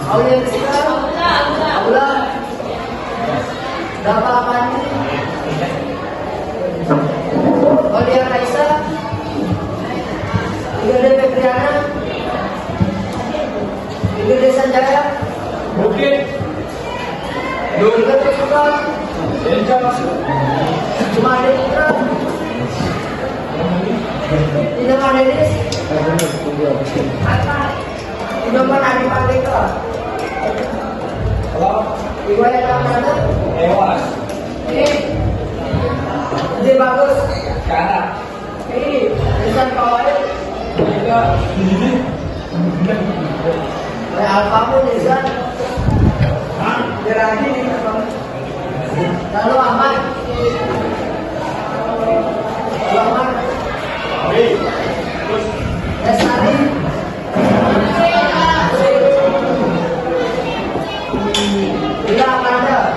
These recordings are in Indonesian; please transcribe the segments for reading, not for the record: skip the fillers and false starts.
Aulia Rizka, Aula, Dapa Amani, Aulia Raisa, Igede Febriana, Igede Sanjaya, Bukit, Igede Suka, Jumade Putra, Indah Denis, Indoman Adi Pandeka, Iwaya Ramada, Ewas, Ide Bagus, Kanak, Nisan Kawai, Alfamu Nisan, Geradi, lalu Ahmad, Ahmad, Lestari, Bila Amanda,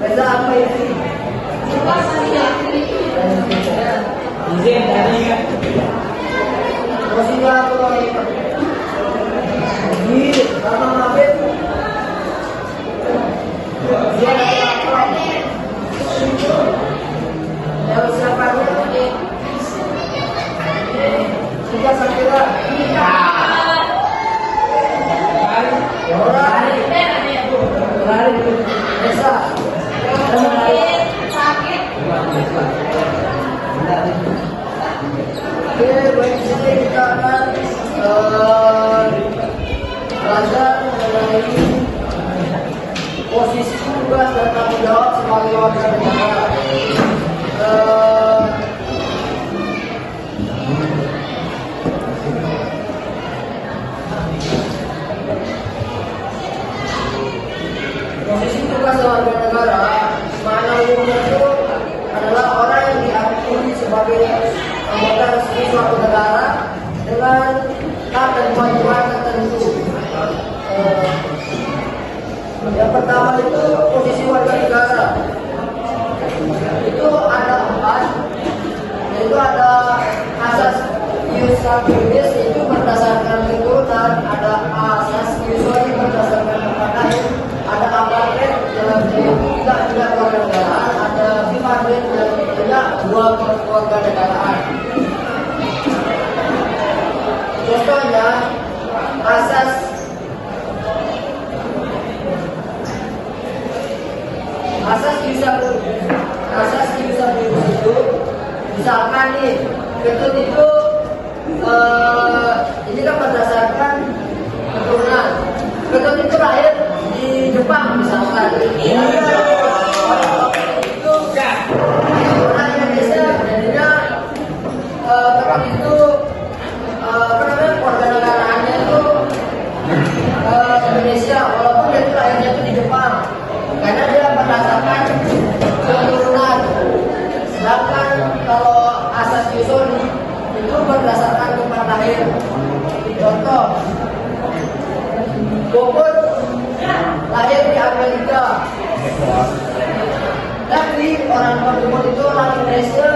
Reza apa ini? izin tadi kan? Rosida atau ini? Rama Mabed. Dia apa? Elsa Parnya. Suka Sakira. Lari. Desa. Oke, baik, sini kita akan belajar mengenai posisi tugas dan tanggung jawab sebagai warga negara. Posisi tugas warga negara, makna umumnya itu adalah orang yang diakui sebagai anggota resmi suatu negara dengan hak dan kewajiban tertentu. Yang pertama itu posisi warga negara. Itu ada 4, yaitu ada asas ius sanguinis, itu berdasarkan keturunan, ada asas ius berdasarkan keturunan, ada apartheid yang tidak warga negaraan, ada bipartit yang tidak dua warga negaraan. Contohnya asas ius itu misalkan nih ketut itu ini kan berdasarkan keturunan. Ketut itu lahir di Jepang misalkan. Itu orang Indonesia jadinya ketut itu warga negaraannya itu Indonesia walaupun dia itu lahirnya itu di Jepang karena dia berdasarkan keturunan. Sedangkan kalau asas ius itu berdasarkan tempat lahir. Contoh, Bobot lahir di Amerika, tapi orang Bobot itu orang Indonesia.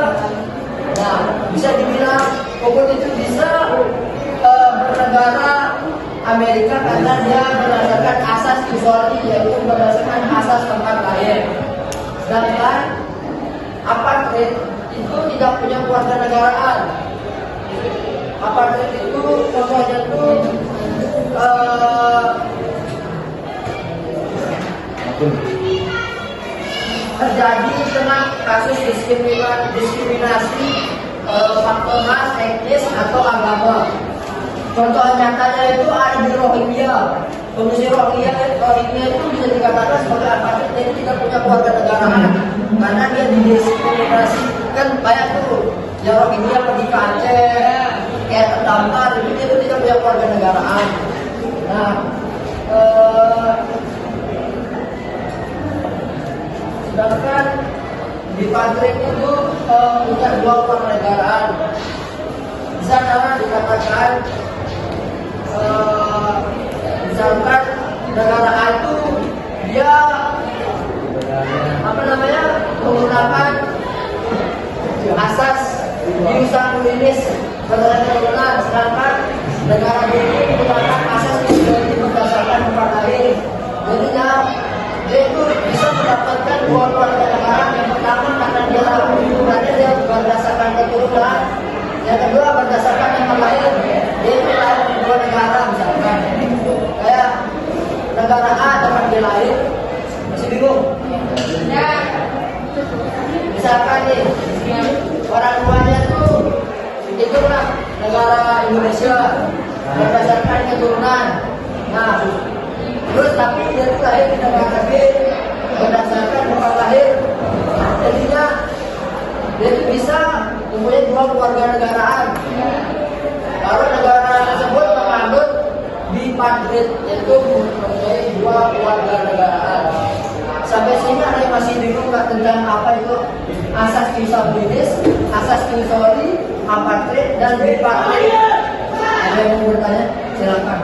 Nah, bisa dibilang Bobot itu bisa bernegara Amerika karena dia berdasarkan asas ius, yaitu berdasarkan asas tempat lahir. Sedangkan apartheid itu tidak punya keluarga negaraan. Apartheid itu contohnya itu terjadi tentang kasus diskriminasi faktor ras, etnis atau agama. Contoh nyatanya itu ada di Rohingya. Pengungsi Rohingya itu bisa dikatakan sebagai apatrid yang tidak punya keluarga negaraan karena dia didiskriminasikan banyak tuh. Ya Rohingya pergi ke Aceh, kayak terdampar, dia itu tidak punya keluarga negaraan. Nah, sedangkan di Padre itu punya dua keluarga negaraan. Bisa karena dikatakan misalkan negara A itu dia menggunakan asas ius berdasarkan keturunan, sedangkan negara B ini menggunakan asas berdasarkan tempat lahir. Jadinya dia itu bisa mendapatkan dua keluarga negaraan. Yang pertama karena dia berdasarkan keturunan, yang kedua berdasarkan tempat lahir. Dia itu lahir di dua negara, misalkan kayak negara A tempat dia lahir, masih bingung. Misalkan nih orang tuanya itu lah negara Indonesia berdasarkan keturunan. Nah, terus tapi dia itu lahir di negara B berdasarkan tempat lahir. Jadinya dia itu bisa mempunyai dua keluarga negaraan. Kalau negara tersebut menganut bipartit, yaitu mempunyai dua keluarga negaraan. Sampai sini ada yang masih bingung nggak tentang apa itu asas iusabilis, asas iusori, apatrid, dan bipartit? Ada yang mau bertanya? Silakan.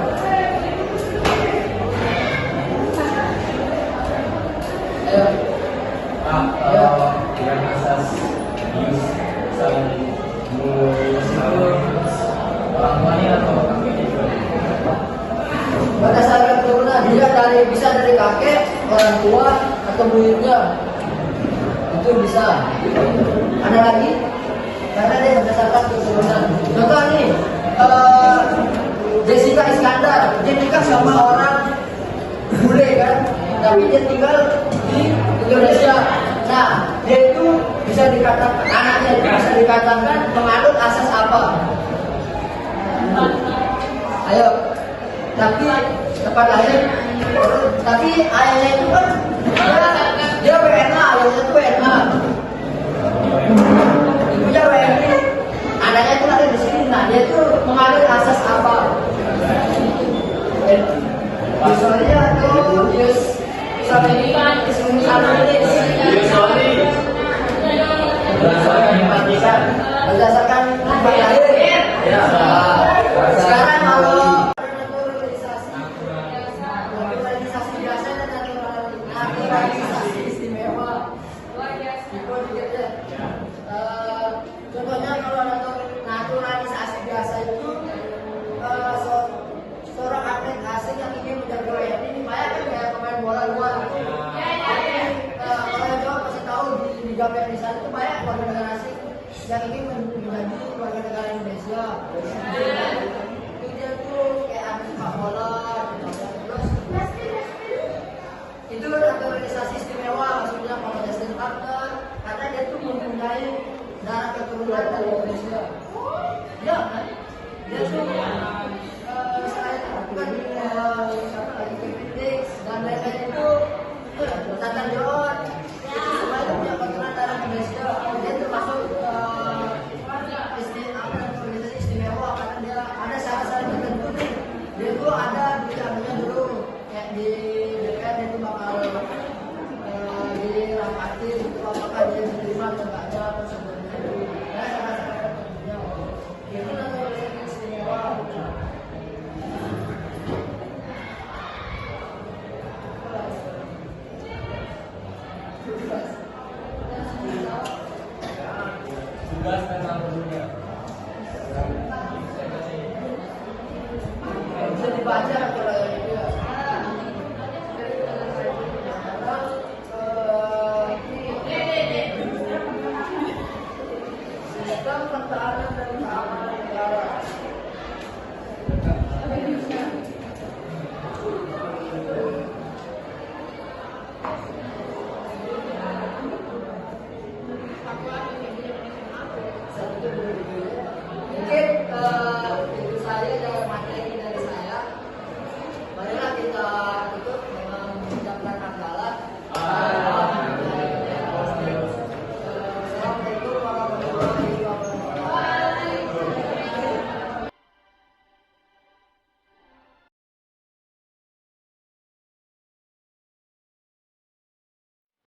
Ayo. Dengan asas ius saling orang tuanya atau kakeknya juga. Berdasarkan keturunan dia bisa dari kakek, orang tua, atau buyutnya. Itu bisa. Ada lagi? Karena dia berdasarkan keturunan. Contoh nih, Jessica Iskandar, dia nikah sama orang bule kan, tapi dia tinggal di Indonesia. Nah, dia itu bisa dikatakan, anaknya itu bisa dikatakan menganut asas apa? Ayo. Tapi tempat lahir, tapi ayahnya itu kan dia WNA, ayahnya itu WNA, ibunya WNI, anaknya itu lahir di sini. Nah, dia itu mengambil asas apa? Misalnya tuh berdasarkan tempat lahir. Sekarang kalau contohnya kalau naturalisasi biasa itu seorang atlet asing yang ingin menjadi WNI ini banyak kan kayak pemain bola luar. Kalau yang jawab pasti tahu di Liga Indonesia itu banyak warga negara asing yang ingin menjadi warga negara Indonesia. Itu dia tuh kayak ada sepak bola, terus itu naturalisasi istimewa, maksudnya kalau Justin Tucker karena dia tuh mempunyai darah keturunan dari Indonesia. Ya kan? Dia tuh selain bukan lagi Kevin dan lain-lain itu Nathan John itu semua itu punya keturunan darah Indonesia. Dia termasuk istimewa karena dia ada syarat-syarat tertentu nih. Dia tuh ada di dalamnya dulu kayak di DPR itu bakal dirapatin itu apakah dia diterima atau enggaknya sebelumnya itu. Nah, syarat-syarat tertentunya itu naturalisasi istimewa. Tugas memang berguna. Bisa dibaca kalau itu ya. Sistem pertahanan dan keamanan negara. Satu Assalamualaikum warahmatullahi wabarakatuh.